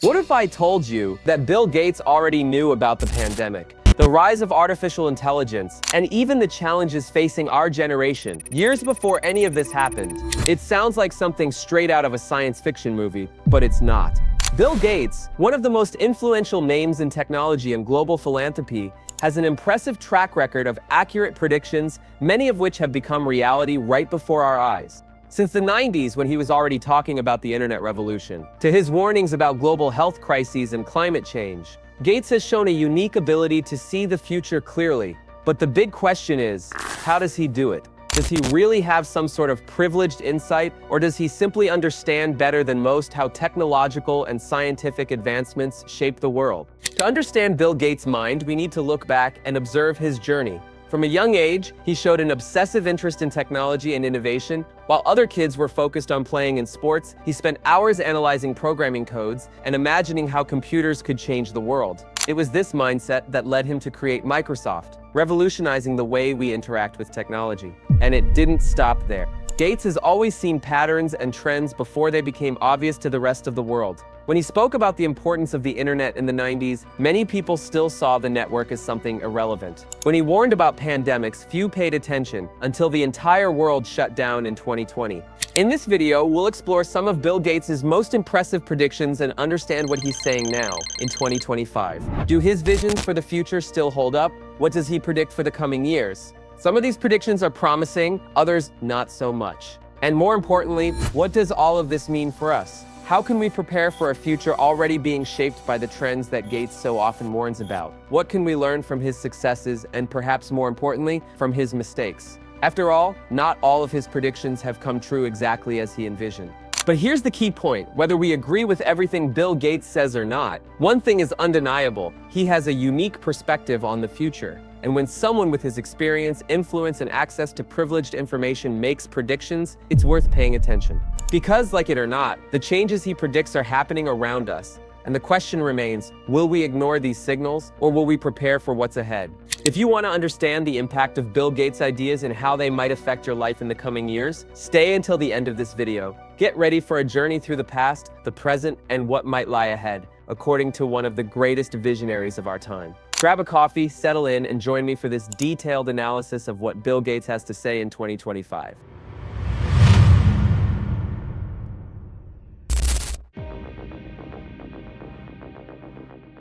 What if I told you that Bill Gates already knew about the pandemic, the rise of artificial intelligence, and even the challenges facing our generation years before any of this happened? It sounds like something straight out of a science fiction movie, but it's not. Bill Gates, one of the most influential names in technology and global philanthropy, has an impressive track record of accurate predictions, many of which have become reality right before our eyes. Since the 90s, when he was already talking about the internet revolution, to his warnings about global health crises and climate change, Gates has shown a unique ability to see the future clearly. But the big question is, how does he do it? Does he really have some sort of privileged insight, or does he simply understand better than most how technological and scientific advancements shape the world? To understand Bill Gates' mind, we need to look back and observe his journey. From a young age, he showed an obsessive interest in technology and innovation. While other kids were focused on playing in sports, he spent hours analyzing programming codes and imagining how computers could change the world. It was this mindset that led him to create Microsoft, revolutionizing the way we interact with technology. And it didn't stop there. Gates has always seen patterns and trends before they became obvious to the rest of the world. When he spoke about the importance of the internet in the 90s, many people still saw the network as something irrelevant. When he warned about pandemics, few paid attention until the entire world shut down in 2020. In this video, we'll explore some of Bill Gates' most impressive predictions and understand what he's saying now in 2025. Do his visions for the future still hold up? What does he predict for the coming years? Some of these predictions are promising, others not so much. And more importantly, what does all of this mean for us? How can we prepare for a future already being shaped by the trends that Gates so often warns about? What can we learn from his successes and, perhaps more importantly, from his mistakes? After all, not all of his predictions have come true exactly as he envisioned. But here's the key point. Whether we agree with everything Bill Gates says or not, one thing is undeniable: he has a unique perspective on the future. And when someone with his experience, influence, and access to privileged information makes predictions, it's worth paying attention. Because, like it or not, the changes he predicts are happening around us. And the question remains, will we ignore these signals, or will we prepare for what's ahead? If you want to understand the impact of Bill Gates' ideas and how they might affect your life in the coming years, stay until the end of this video. Get ready for a journey through the past, the present, and what might lie ahead, according to one of the greatest visionaries of our time. Grab a coffee, settle in, and join me for this detailed analysis of what Bill Gates has to say in 2025.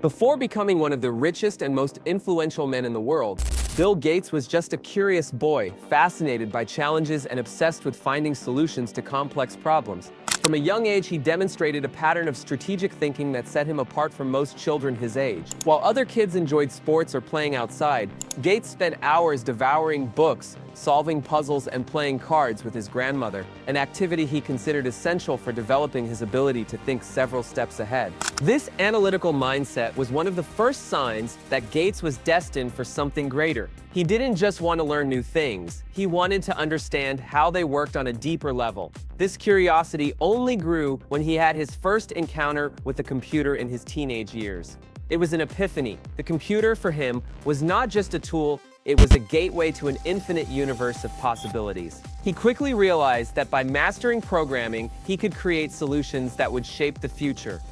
Before becoming one of the richest and most influential men in the world, Bill Gates was just a curious boy, fascinated by challenges and obsessed with finding solutions to complex problems. From a young age, he demonstrated a pattern of strategic thinking that set him apart from most children his age. While other kids enjoyed sports or playing outside, Gates spent hours devouring books, solving puzzles, and playing cards with his grandmother, an activity he considered essential for developing his ability to think several steps ahead. This analytical mindset was one of the first signs that Gates was destined for something greater. He didn't just want to learn new things, he wanted to understand how they worked on a deeper level. This curiosity only grew when he had his first encounter with a computer in his teenage years. It was an epiphany. The computer, for him, was not just a tool, it was a gateway to an infinite universe of possibilities. He quickly realized that by mastering programming, he could create solutions that would shape the future.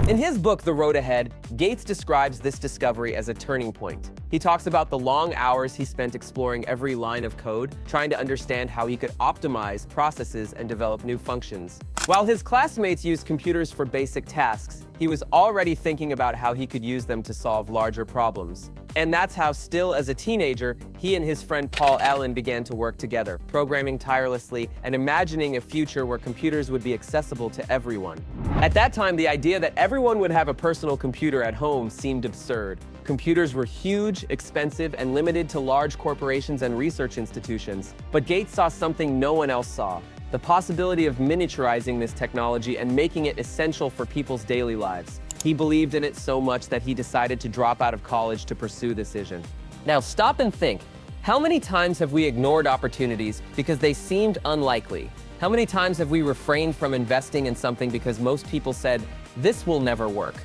In his book, The Road Ahead, Gates describes this discovery as a turning point. He talks about the long hours he spent exploring every line of code, trying to understand how he could optimize processes and develop new functions. While his classmates used computers for basic tasks, he was already thinking about how he could use them to solve larger problems. And that's how, still as a teenager, he and his friend Paul Allen began to work together, programming tirelessly and imagining a future where computers would be accessible to everyone. At that time, the idea that everyone would have a personal computer at home seemed absurd. Computers were huge, expensive, and limited to large corporations and research institutions. But Gates saw something no one else saw: the possibility of miniaturizing this technology and making it essential for people's daily lives. He believed in it so much that he decided to drop out of college to pursue this vision. Now stop and think. How many times have we ignored opportunities because they seemed unlikely? How many times have we refrained from investing in something because most people said, "This will never work"?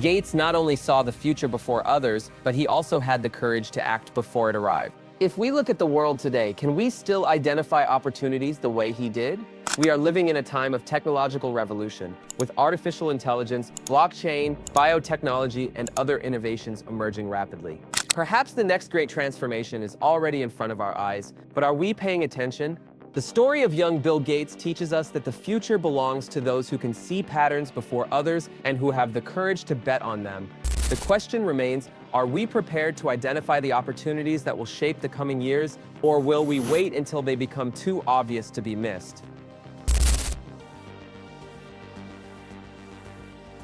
Gates not only saw the future before others, but he also had the courage to act before it arrived. If we look at the world today, can we still identify opportunities the way he did? We are living in a time of technological revolution, with artificial intelligence, blockchain, biotechnology, and other innovations emerging rapidly. Perhaps the next great transformation is already in front of our eyes, but are we paying attention? The story of young Bill Gates teaches us that the future belongs to those who can see patterns before others and who have the courage to bet on them. The question remains, are we prepared to identify the opportunities that will shape the coming years, or will we wait until they become too obvious to be missed?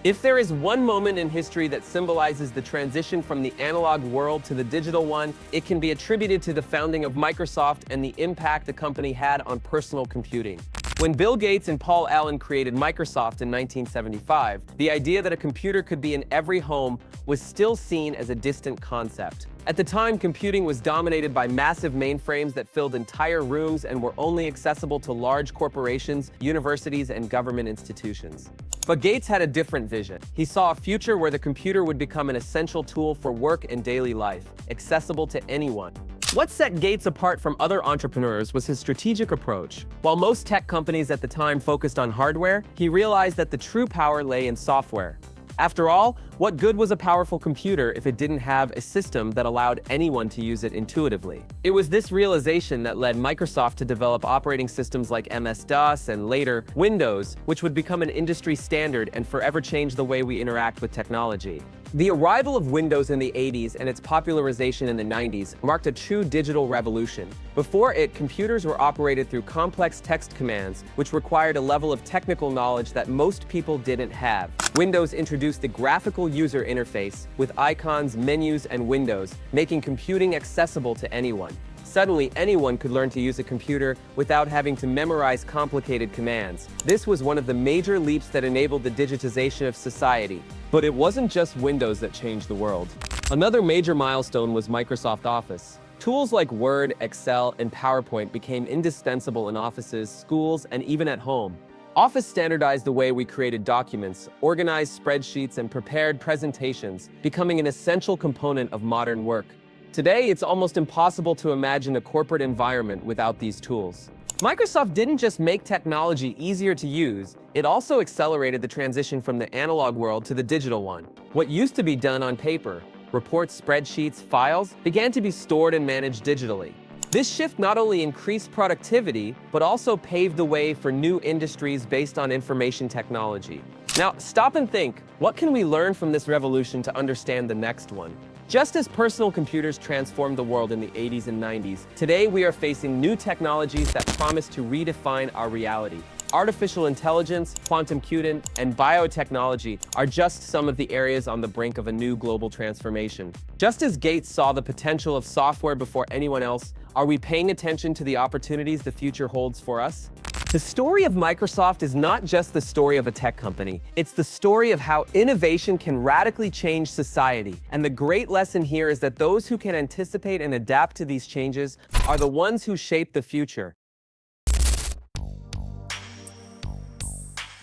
If there is one moment in history that symbolizes the transition from the analog world to the digital one, it can be attributed to the founding of Microsoft and the impact the company had on personal computing. When Bill Gates and Paul Allen created Microsoft in 1975, the idea that a computer could be in every home was still seen as a distant concept. At the time, computing was dominated by massive mainframes that filled entire rooms and were only accessible to large corporations, universities, and government institutions. But Gates had a different vision. He saw a future where the computer would become an essential tool for work and daily life, accessible to anyone. What set Gates apart from other entrepreneurs was his strategic approach. While most tech companies at the time focused on hardware, he realized that the true power lay in software. After all, what good was a powerful computer if it didn't have a system that allowed anyone to use it intuitively? It was this realization that led Microsoft to develop operating systems like MS-DOS and later Windows, which would become an industry standard and forever change the way we interact with technology. The arrival of Windows in the 80s and its popularization in the 90s marked a true digital revolution. Before it, computers were operated through complex text commands, which required a level of technical knowledge that most people didn't have. Windows introduced the graphical user interface, with icons, menus, and windows, making computing accessible to anyone. Suddenly, anyone could learn to use a computer without having to memorize complicated commands. This was one of the major leaps that enabled the digitization of society. But it wasn't just Windows that changed the world. Another major milestone was Microsoft Office. Tools like Word, Excel, and PowerPoint became indispensable in offices, schools, and even at home. Office standardized the way we created documents, organized spreadsheets, and prepared presentations, becoming an essential component of modern work. Today, it's almost impossible to imagine a corporate environment without these tools. Microsoft didn't just make technology easier to use, it also accelerated the transition from the analog world to the digital one. What used to be done on paper, reports, spreadsheets, files, began to be stored and managed digitally. This shift not only increased productivity, but also paved the way for new industries based on information technology. Now, stop and think, what can we learn from this revolution to understand the next one? Just as personal computers transformed the world in the 80s and 90s, today we are facing new technologies that promise to redefine our reality. Artificial intelligence, quantum computing, and biotechnology are just some of the areas on the brink of a new global transformation. Just as Gates saw the potential of software before anyone else, are we paying attention to the opportunities the future holds for us? The story of Microsoft is not just the story of a tech company. It's the story of how innovation can radically change society. And the great lesson here is that those who can anticipate and adapt to these changes are the ones who shape the future.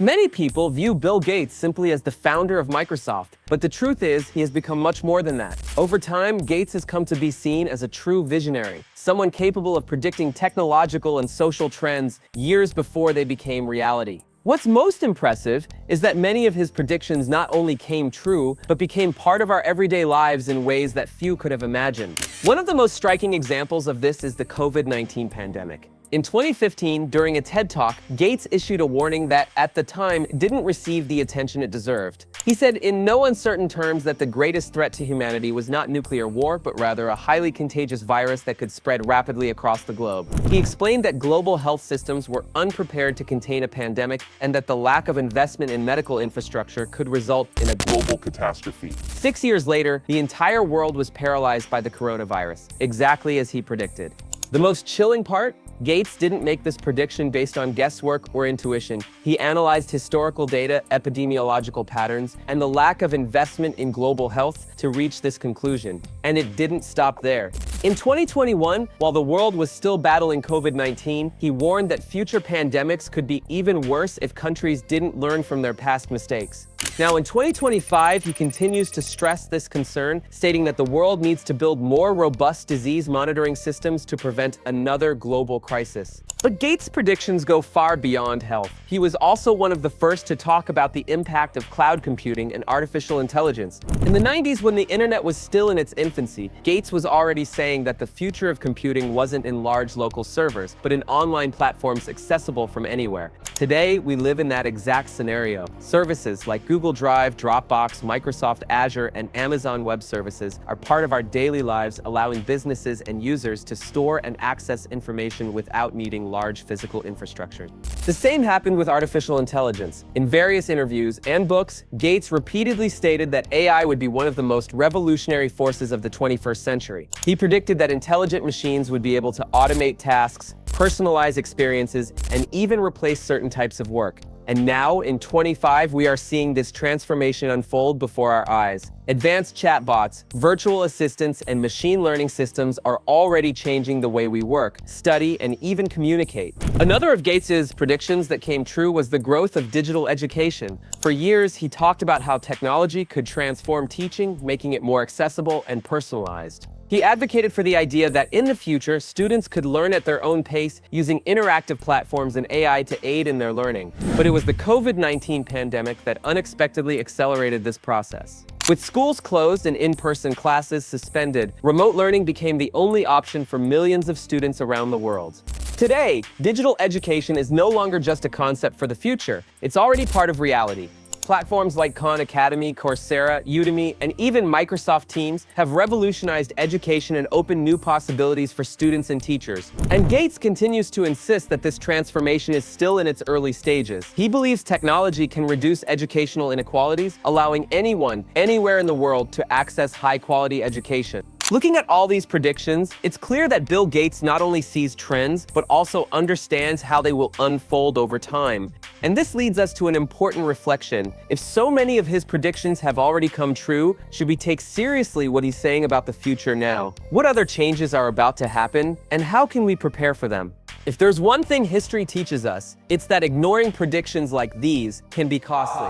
Many people view Bill Gates simply as the founder of Microsoft, but the truth is he has become much more than that. Over time, Gates has come to be seen as a true visionary, someone capable of predicting technological and social trends years before they became reality. What's most impressive is that many of his predictions not only came true, but became part of our everyday lives in ways that few could have imagined. One of the most striking examples of this is the COVID-19 pandemic. In 2015, during a TED Talk, Gates issued a warning that, at the time, didn't receive the attention it deserved. He said in no uncertain terms that the greatest threat to humanity was not nuclear war, but rather a highly contagious virus that could spread rapidly across the globe. He explained that global health systems were unprepared to contain a pandemic and that the lack of investment in medical infrastructure could result in a global catastrophe. 6 years later, the entire world was paralyzed by the coronavirus, exactly as he predicted. The most chilling part? Gates didn't make this prediction based on guesswork or intuition. He analyzed historical data, epidemiological patterns, and the lack of investment in global health to reach this conclusion. And it didn't stop there. In 2021, while the world was still battling COVID-19, he warned that future pandemics could be even worse if countries didn't learn from their past mistakes. Now, in 2025, he continues to stress this concern, stating that the world needs to build more robust disease monitoring systems to prevent another global crisis. But Gates' predictions go far beyond health. He was also one of the first to talk about the impact of cloud computing and artificial intelligence. In the 90s, when the internet was still in its infancy, Gates was already saying that the future of computing wasn't in large local servers, but in online platforms accessible from anywhere. Today, we live in that exact scenario. Services like Google Drive, Dropbox, Microsoft Azure, and Amazon Web Services are part of our daily lives, allowing businesses and users to store and access information without needing large physical infrastructure. The same happened with artificial intelligence. In various interviews and books, Gates repeatedly stated that AI would be one of the most revolutionary forces of the 21st century. He predicted that intelligent machines would be able to automate tasks, personalize experiences, and even replace certain types of work. And now, in 2025, we are seeing this transformation unfold before our eyes. Advanced chatbots, virtual assistants, and machine learning systems are already changing the way we work, study, and even communicate. Another of Gates's predictions that came true was the growth of digital education. For years, he talked about how technology could transform teaching, making it more accessible and personalized. He advocated for the idea that in the future, students could learn at their own pace using interactive platforms and AI to aid in their learning. But it was the COVID-19 pandemic that unexpectedly accelerated this process. With schools closed and in-person classes suspended, remote learning became the only option for millions of students around the world. Today, digital education is no longer just a concept for the future. It's already part of reality. Platforms like Khan Academy, Coursera, Udemy, and even Microsoft Teams have revolutionized education and opened new possibilities for students and teachers. And Gates continues to insist that this transformation is still in its early stages. He believes technology can reduce educational inequalities, allowing anyone, anywhere in the world to access high-quality education. Looking at all these predictions, it's clear that Bill Gates not only sees trends, but also understands how they will unfold over time. And this leads us to an important reflection. If so many of his predictions have already come true, should we take seriously what he's saying about the future now? What other changes are about to happen, and how can we prepare for them? If there's one thing history teaches us, it's that ignoring predictions like these can be costly.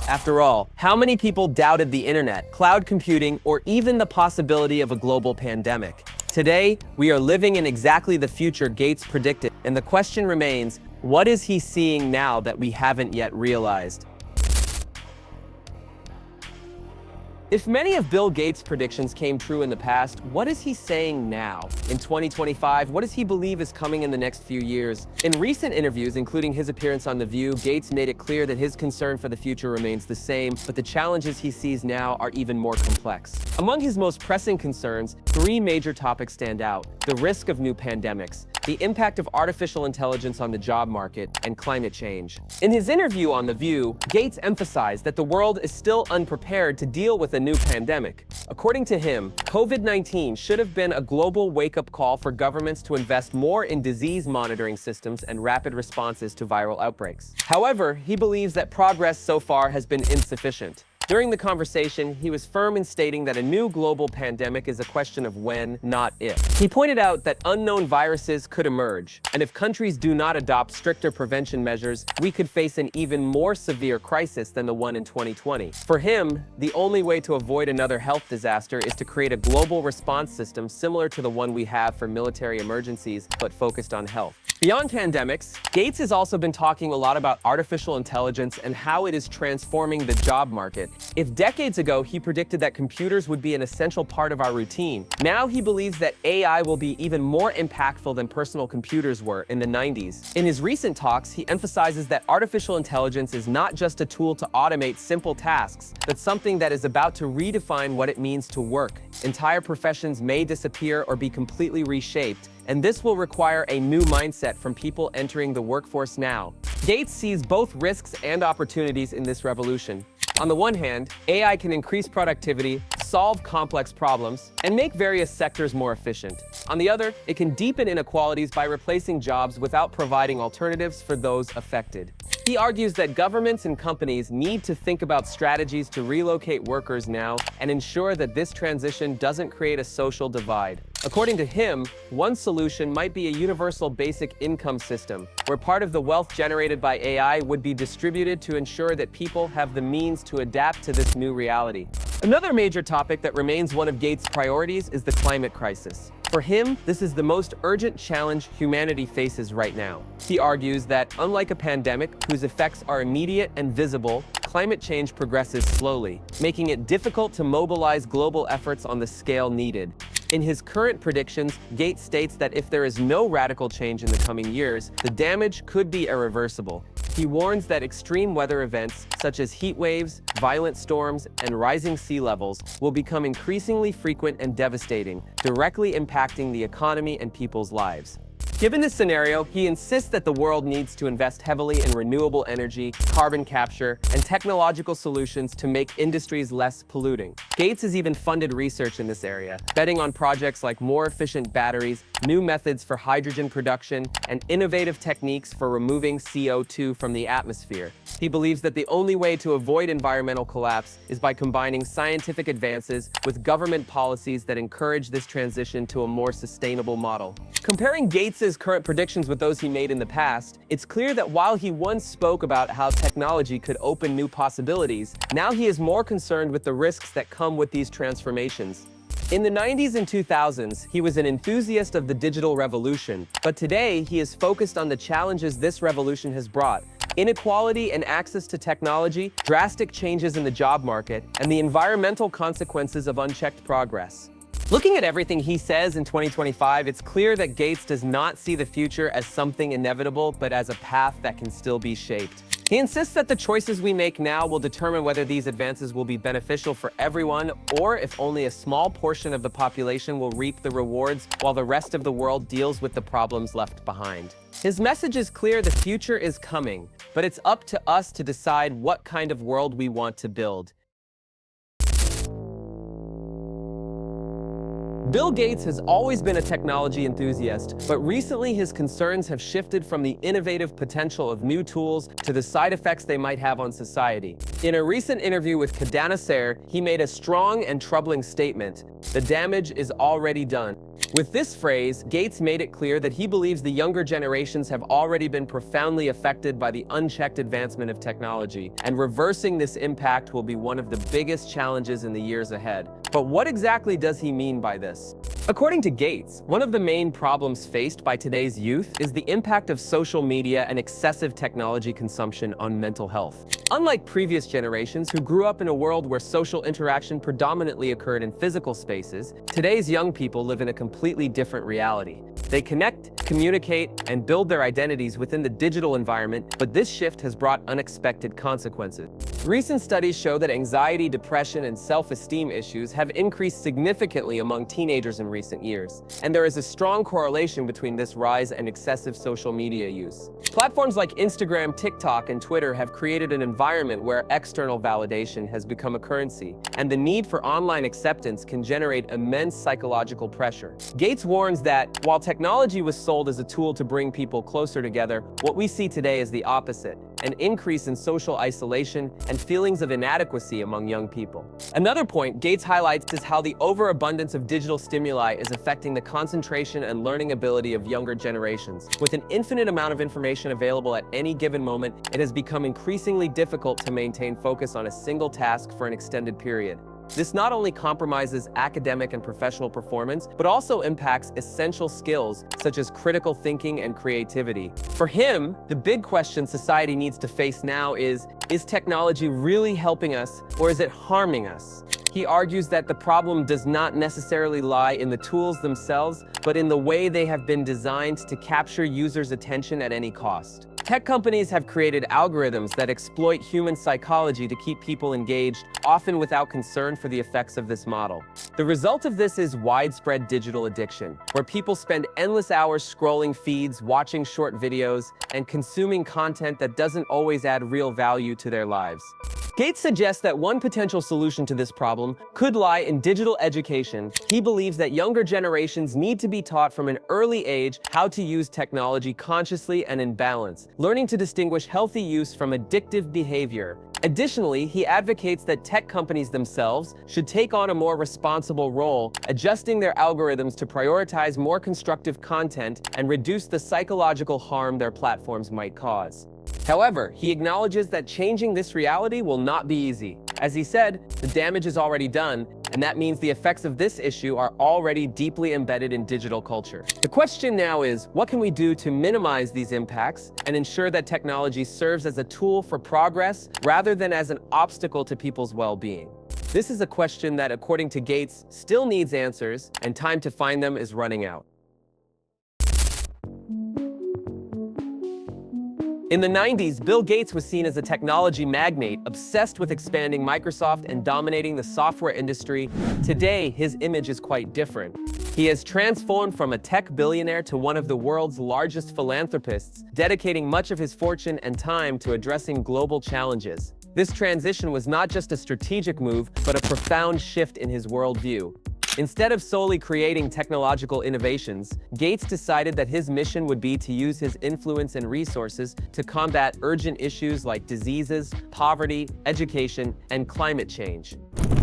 After all, how many people doubted the internet, cloud computing, or even the possibility of a global pandemic? Today, we are living in exactly the future Gates predicted, and the question remains, what is he seeing now that we haven't yet realized? If many of Bill Gates' predictions came true in the past, what is he saying now? In 2025, what does he believe is coming in the next few years? In recent interviews, including his appearance on The View, Gates made it clear that his concern for the future remains the same, but the challenges he sees now are even more complex. Among his most pressing concerns, three major topics stand out: the risk of new pandemics, the impact of artificial intelligence on the job market, and climate change. In his interview on The View, Gates emphasized that the world is still unprepared to deal with a new pandemic. According to him, COVID-19 should have been a global wake-up call for governments to invest more in disease monitoring systems and rapid responses to viral outbreaks. However, he believes that progress so far has been insufficient. During the conversation, he was firm in stating that a new global pandemic is a question of when, not if. He pointed out that unknown viruses could emerge, and if countries do not adopt stricter prevention measures, we could face an even more severe crisis than the one in 2020. For him, the only way to avoid another health disaster is to create a global response system similar to the one we have for military emergencies, but focused on health. Beyond pandemics, Gates has also been talking a lot about artificial intelligence and how it is transforming the job market. If decades ago he predicted that computers would be an essential part of our routine, now he believes that AI will be even more impactful than personal computers were in the 90s. In his recent talks, he emphasizes that artificial intelligence is not just a tool to automate simple tasks, but something that is about to redefine what it means to work. Entire professions may disappear or be completely reshaped, and this will require a new mindset from people entering the workforce now. Gates sees both risks and opportunities in this revolution. On the one hand, AI can increase productivity, solve complex problems, and make various sectors more efficient. On the other, it can deepen inequalities by replacing jobs without providing alternatives for those affected. He argues that governments and companies need to think about strategies to relocate workers now and ensure that this transition doesn't create a social divide. According to him, one solution might be a universal basic income system, where part of the wealth generated by AI would be distributed to ensure that people have the means to adapt to this new reality. Another major topic that remains one of Gates' priorities is the climate crisis. For him, this is the most urgent challenge humanity faces right now. He argues that, unlike a pandemic whose effects are immediate and visible, climate change progresses slowly, making it difficult to mobilize global efforts on the scale needed. In his current predictions, Gates states that if there is no radical change in the coming years, the damage could be irreversible. He warns that extreme weather events, such as heat waves, violent storms, and rising sea levels, will become increasingly frequent and devastating, directly impacting the economy and people's lives. Given this scenario, he insists that the world needs to invest heavily in renewable energy, carbon capture, and technological solutions to make industries less polluting. Gates has even funded research in this area, betting on projects like more efficient batteries, new methods for hydrogen production, and innovative techniques for removing CO2 from the atmosphere. He believes that the only way to avoid environmental collapse is by combining scientific advances with government policies that encourage this transition to a more sustainable model. Comparing Gates's current predictions with those he made in the past, it's clear that while he once spoke about how technology could open new possibilities, now he is more concerned with the risks that come with these transformations. In the 90s and 2000s, he was an enthusiast of the digital revolution, but today he is focused on the challenges this revolution has brought: inequality and access to technology, drastic changes in the job market, and the environmental consequences of unchecked progress. Looking at everything he says in 2025, it's clear that Gates does not see the future as something inevitable, but as a path that can still be shaped. He insists that the choices we make now will determine whether these advances will be beneficial for everyone, or if only a small portion of the population will reap the rewards while the rest of the world deals with the problems left behind. His message is clear: the future is coming, but it's up to us to decide what kind of world we want to build. Bill Gates has always been a technology enthusiast, but recently his concerns have shifted from the innovative potential of new tools to the side effects they might have on society. In a recent interview with Kadana Ser, he made a strong and troubling statement: "The damage is already done." With this phrase, Gates made it clear that he believes the younger generations have already been profoundly affected by the unchecked advancement of technology, and reversing this impact will be one of the biggest challenges in the years ahead. But what exactly does he mean by this? According to Gates, one of the main problems faced by today's youth is the impact of social media and excessive technology consumption on mental health. Unlike previous generations who grew up in a world where social interaction predominantly occurred in physical spaces, today's young people live in a completely different reality. They connect, communicate, and build their identities within the digital environment, but this shift has brought unexpected consequences. Recent studies show that anxiety, depression, and self-esteem issues have increased significantly among teenagers in recent years, and there is a strong correlation between this rise and excessive social media use. Platforms like Instagram, TikTok, and Twitter have created an environment where external validation has become a currency, and the need for online acceptance can generate immense psychological pressure. Gates warns that, while technology was sold as a tool to bring people closer together, what we see today is the opposite: an increase in social isolation and feelings of inadequacy among young people. Another point Gates highlights is how the overabundance of digital stimuli is affecting the concentration and learning ability of younger generations. With an infinite amount of information available at any given moment, it has become increasingly difficult to maintain focus on a single task for an extended period. This not only compromises academic and professional performance, but also impacts essential skills such as critical thinking and creativity. For him, the big question society needs to face now is technology really helping us, or is it harming us? He argues that the problem does not necessarily lie in the tools themselves, but in the way they have been designed to capture users' attention at any cost. Tech companies have created algorithms that exploit human psychology to keep people engaged, often without concern for the effects of this model. The result of this is widespread digital addiction, where people spend endless hours scrolling feeds, watching short videos, and consuming content that doesn't always add real value to their lives. Gates suggests that one potential solution to this problem could lie in digital education. He believes that younger generations need to be taught from an early age how to use technology consciously and in balance, learning to distinguish healthy use from addictive behavior. Additionally, he advocates that tech companies themselves should take on a more responsible role, adjusting their algorithms to prioritize more constructive content and reduce the psychological harm their platforms might cause. However, he acknowledges that changing this reality will not be easy. As he said, the damage is already done, and that means the effects of this issue are already deeply embedded in digital culture. The question now is, what can we do to minimize these impacts and ensure that technology serves as a tool for progress rather than as an obstacle to people's well-being? This is a question that, according to Gates, still needs answers, and time to find them is running out. In the 90s, Bill Gates was seen as a technology magnate, obsessed with expanding Microsoft and dominating the software industry. Today, his image is quite different. He has transformed from a tech billionaire to one of the world's largest philanthropists, dedicating much of his fortune and time to addressing global challenges. This transition was not just a strategic move, but a profound shift in his worldview. Instead of solely creating technological innovations, Gates decided that his mission would be to use his influence and resources to combat urgent issues like diseases, poverty, education, and climate change.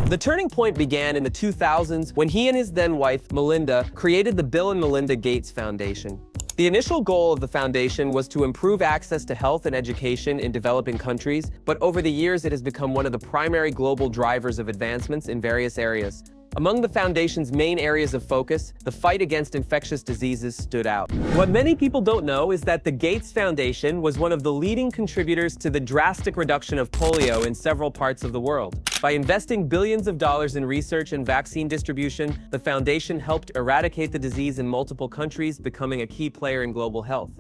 The turning point began in the 2000s when he and his then-wife, Melinda, created the Bill and Melinda Gates Foundation. The initial goal of the foundation was to improve access to health and education in developing countries, but over the years it has become one of the primary global drivers of advancements in various areas. Among the foundation's main areas of focus, the fight against infectious diseases stood out. What many people don't know is that the Gates Foundation was one of the leading contributors to the drastic reduction of polio in several parts of the world. By investing billions of dollars in research and vaccine distribution, the foundation helped eradicate the disease in multiple countries, becoming a key player in global health.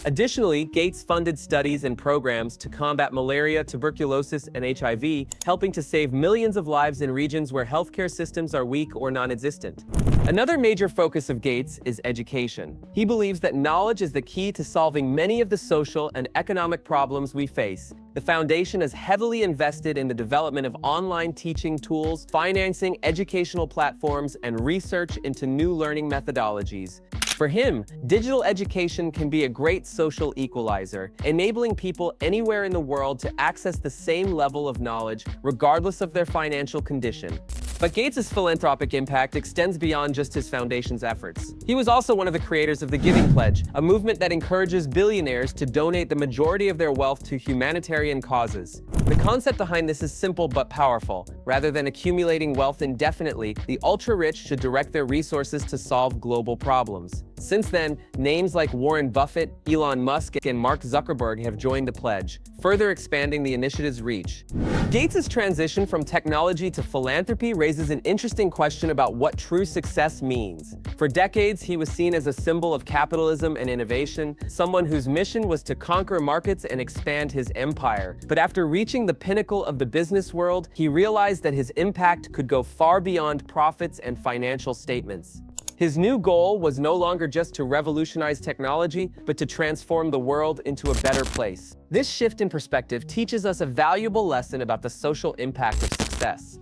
Additionally, Gates funded studies and programs to combat malaria, tuberculosis, and HIV, helping to save millions of lives in regions where healthcare systems are weak or non-existent. Another major focus of Gates is education. He believes that knowledge is the key to solving many of the social and economic problems we face. The foundation has heavily invested in the development of online teaching tools, financing educational platforms, and research into new learning methodologies. For him, digital education can be a great social equalizer, enabling people anywhere in the world to access the same level of knowledge, regardless of their financial condition. But Gates' philanthropic impact extends beyond just his foundation's efforts. He was also one of the creators of the Giving Pledge, a movement that encourages billionaires to donate the majority of their wealth to humanitarian causes. The concept behind this is simple but powerful. Rather than accumulating wealth indefinitely, the ultra-rich should direct their resources to solve global problems. Since then, names like Warren Buffett, Elon Musk, and Mark Zuckerberg have joined the pledge, further expanding the initiative's reach. Gates' transition from technology to philanthropy raises an interesting question about what true success means. For decades, he was seen as a symbol of capitalism and innovation, someone whose mission was to conquer markets and expand his empire. But after reaching the pinnacle of the business world, he realized that his impact could go far beyond profits and financial statements. His new goal was no longer just to revolutionize technology, but to transform the world into a better place. This shift in perspective teaches us a valuable lesson about the social impact of success.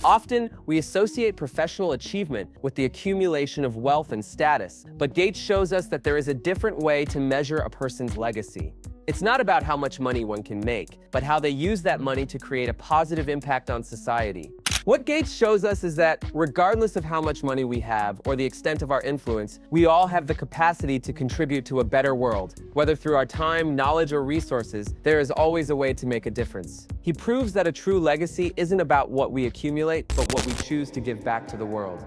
Often, we associate professional achievement with the accumulation of wealth and status, but Gates shows us that there is a different way to measure a person's legacy. It's not about how much money one can make, but how they use that money to create a positive impact on society. What Gates shows us is that, regardless of how much money we have or the extent of our influence, we all have the capacity to contribute to a better world. Whether through our time, knowledge, or resources, there is always a way to make a difference. He proves that a true legacy isn't about what we accumulate, but what we choose to give back to the world.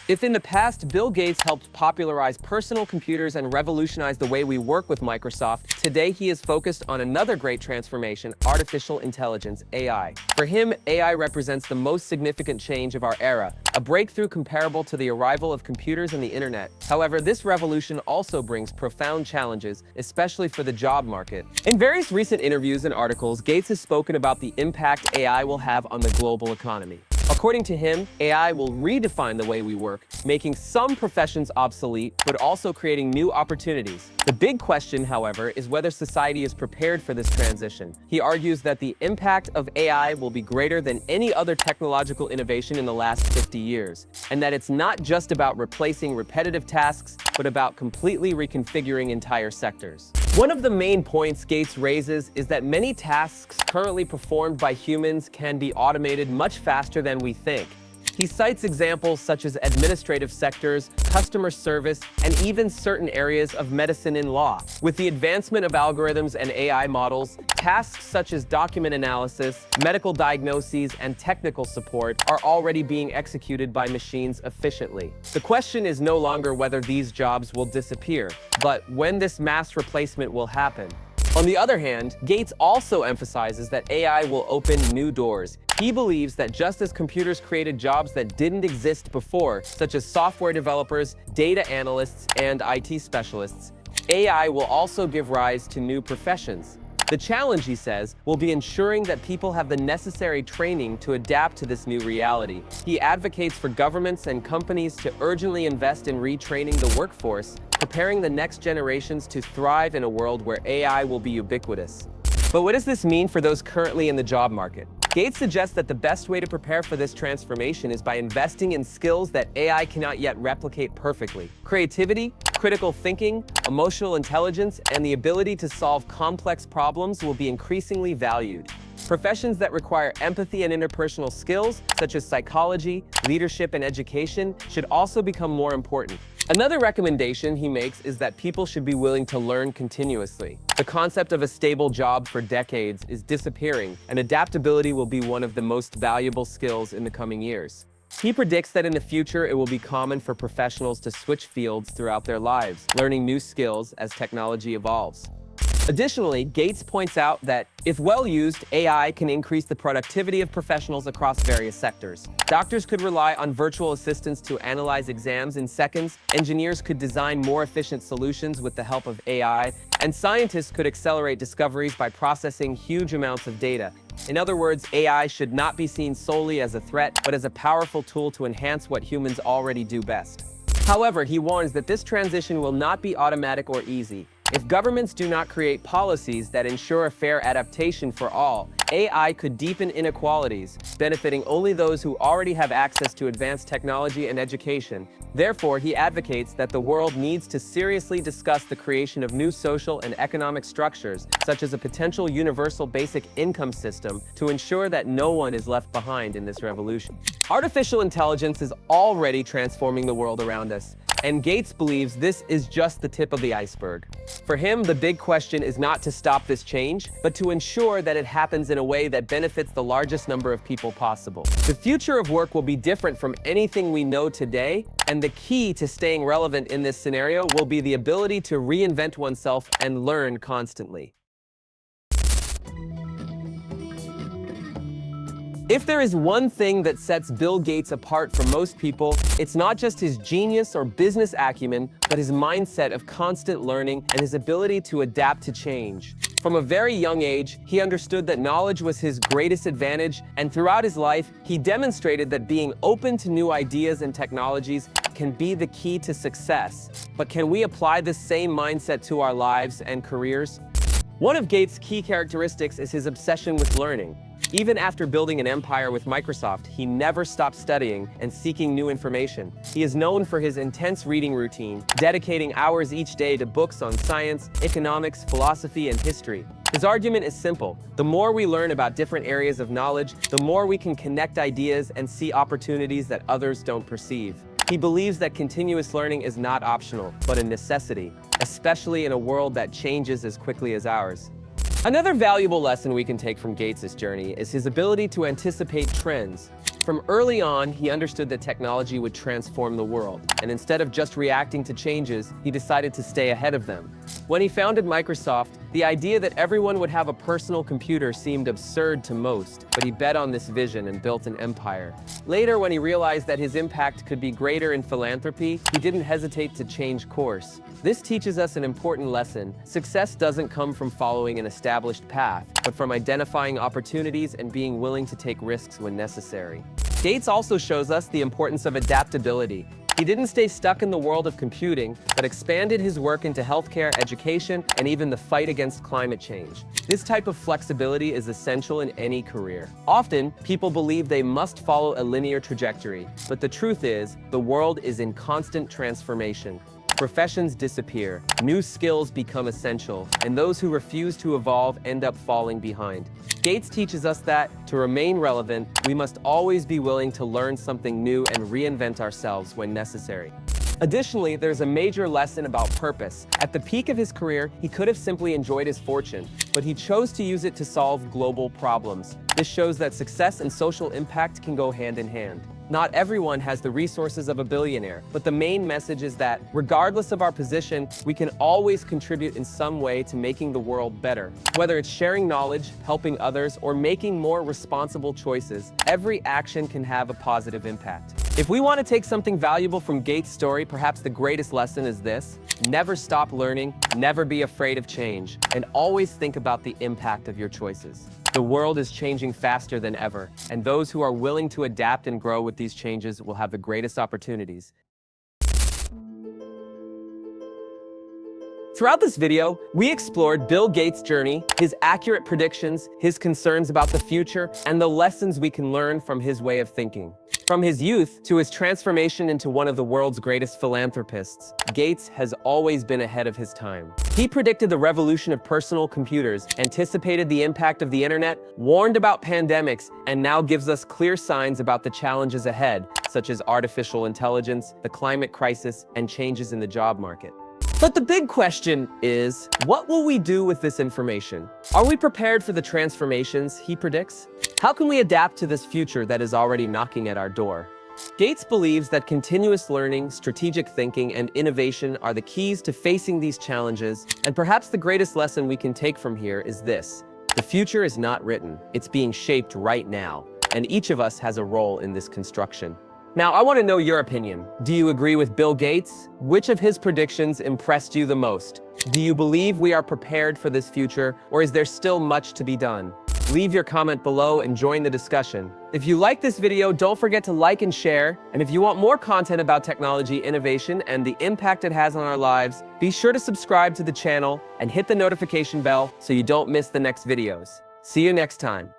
If in the past, Bill Gates helped popularize personal computers and revolutionize the way we work with Microsoft, today he is focused on another great transformation, artificial intelligence, AI. For him, AI represents the most significant change of our era, a breakthrough comparable to the arrival of computers and the internet. However, this revolution also brings profound challenges, especially for the job market. In various recent interviews and articles, Gates has spoken about the impact AI will have on the global economy. According to him, AI will redefine the way we work, making some professions obsolete, but also creating new opportunities. The big question, however, is whether society is prepared for this transition. He argues that the impact of AI will be greater than any other technological innovation in the last 50 years, and that it's not just about replacing repetitive tasks, but about completely reconfiguring entire sectors. One of the main points Gates raises is that many tasks currently performed by humans can be automated much faster than we think. He cites examples such as administrative sectors, customer service, and even certain areas of medicine and law. With the advancement of algorithms and AI models, tasks such as document analysis, medical diagnoses, and technical support are already being executed by machines efficiently. The question is no longer whether these jobs will disappear, but when this mass replacement will happen. On the other hand, Gates also emphasizes that AI will open new doors. He believes that just as computers created jobs that didn't exist before, such as software developers, data analysts, and IT specialists, AI will also give rise to new professions. The challenge, he says, will be ensuring that people have the necessary training to adapt to this new reality. He advocates for governments and companies to urgently invest in retraining the workforce, preparing the next generations to thrive in a world where AI will be ubiquitous. But what does this mean for those currently in the job market? Gates suggests that the best way to prepare for this transformation is by investing in skills that AI cannot yet replicate perfectly. Creativity, critical thinking, emotional intelligence, and the ability to solve complex problems will be increasingly valued. Professions that require empathy and interpersonal skills, such as psychology, leadership, and education, should also become more important. Another recommendation he makes is that people should be willing to learn continuously. The concept of a stable job for decades is disappearing, and adaptability will be one of the most valuable skills in the coming years. He predicts that in the future it will be common for professionals to switch fields throughout their lives, learning new skills as technology evolves. Additionally, Gates points out that, if well used, AI can increase the productivity of professionals across various sectors. Doctors could rely on virtual assistants to analyze exams in seconds, engineers could design more efficient solutions with the help of AI, and scientists could accelerate discoveries by processing huge amounts of data. In other words, AI should not be seen solely as a threat, but as a powerful tool to enhance what humans already do best. However, he warns that this transition will not be automatic or easy. If governments do not create policies that ensure a fair adaptation for all, AI could deepen inequalities, benefiting only those who already have access to advanced technology and education. Therefore, he advocates that the world needs to seriously discuss the creation of new social and economic structures, such as a potential universal basic income system, to ensure that no one is left behind in this revolution. Artificial intelligence is already transforming the world around us, and Gates believes this is just the tip of the iceberg. For him, the big question is not to stop this change, but to ensure that it happens in a way that benefits the largest number of people possible. The future of work will be different from anything we know today, and the key to staying relevant in this scenario will be the ability to reinvent oneself and learn constantly. If there is one thing that sets Bill Gates apart from most people, it's not just his genius or business acumen, but his mindset of constant learning and his ability to adapt to change. From a very young age, he understood that knowledge was his greatest advantage, and throughout his life, he demonstrated that being open to new ideas and technologies can be the key to success. But can we apply this same mindset to our lives and careers? One of Gates' key characteristics is his obsession with learning. Even after building an empire with Microsoft, he never stopped studying and seeking new information. He is known for his intense reading routine, dedicating hours each day to books on science, economics, philosophy, and history. His argument is simple: the more we learn about different areas of knowledge, the more we can connect ideas and see opportunities that others don't perceive. He believes that continuous learning is not optional, but a necessity, especially in a world that changes as quickly as ours. Another valuable lesson we can take from Gates' journey is his ability to anticipate trends. From early on, he understood that technology would transform the world, and instead of just reacting to changes, he decided to stay ahead of them. When he founded Microsoft, the idea that everyone would have a personal computer seemed absurd to most, but he bet on this vision and built an empire. Later, when he realized that his impact could be greater in philanthropy, he didn't hesitate to change course. This teaches us an important lesson. Success doesn't come from following an established path, but from identifying opportunities and being willing to take risks when necessary. Gates also shows us the importance of adaptability. He didn't stay stuck in the world of computing, but expanded his work into healthcare, education, and even the fight against climate change. This type of flexibility is essential in any career. Often, people believe they must follow a linear trajectory, but the truth is, the world is in constant transformation. Professions disappear, new skills become essential, and those who refuse to evolve end up falling behind. Gates teaches us that, to remain relevant, we must always be willing to learn something new and reinvent ourselves when necessary. Additionally, there's a major lesson about purpose. At the peak of his career, he could have simply enjoyed his fortune, but he chose to use it to solve global problems. This shows that success and social impact can go hand in hand. Not everyone has the resources of a billionaire, but the main message is that, regardless of our position, we can always contribute in some way to making the world better. Whether it's sharing knowledge, helping others, or making more responsible choices, every action can have a positive impact. If we want to take something valuable from Gates' story, perhaps the greatest lesson is this: never stop learning, never be afraid of change, and always think about the impact of your choices. The world is changing faster than ever, and those who are willing to adapt and grow with these changes will have the greatest opportunities. Throughout this video, we explored Bill Gates' journey, his accurate predictions, his concerns about the future, and the lessons we can learn from his way of thinking. From his youth to his transformation into one of the world's greatest philanthropists, Gates has always been ahead of his time. He predicted the revolution of personal computers, anticipated the impact of the internet, warned about pandemics, and now gives us clear signs about the challenges ahead, such as artificial intelligence, the climate crisis, and changes in the job market. But the big question is, what will we do with this information? Are we prepared for the transformations he predicts? How can we adapt to this future that is already knocking at our door? Gates believes that continuous learning, strategic thinking, and innovation are the keys to facing these challenges, and perhaps the greatest lesson we can take from here is this: the future is not written, it's being shaped right now, and each of us has a role in this construction. Now, I want to know your opinion. Do you agree with Bill Gates? Which of his predictions impressed you the most? Do you believe we are prepared for this future, or is there still much to be done? Leave your comment below and join the discussion. If you like this video, don't forget to like and share. And if you want more content about technology innovation and the impact it has on our lives, be sure to subscribe to the channel and hit the notification bell so you don't miss the next videos. See you next time.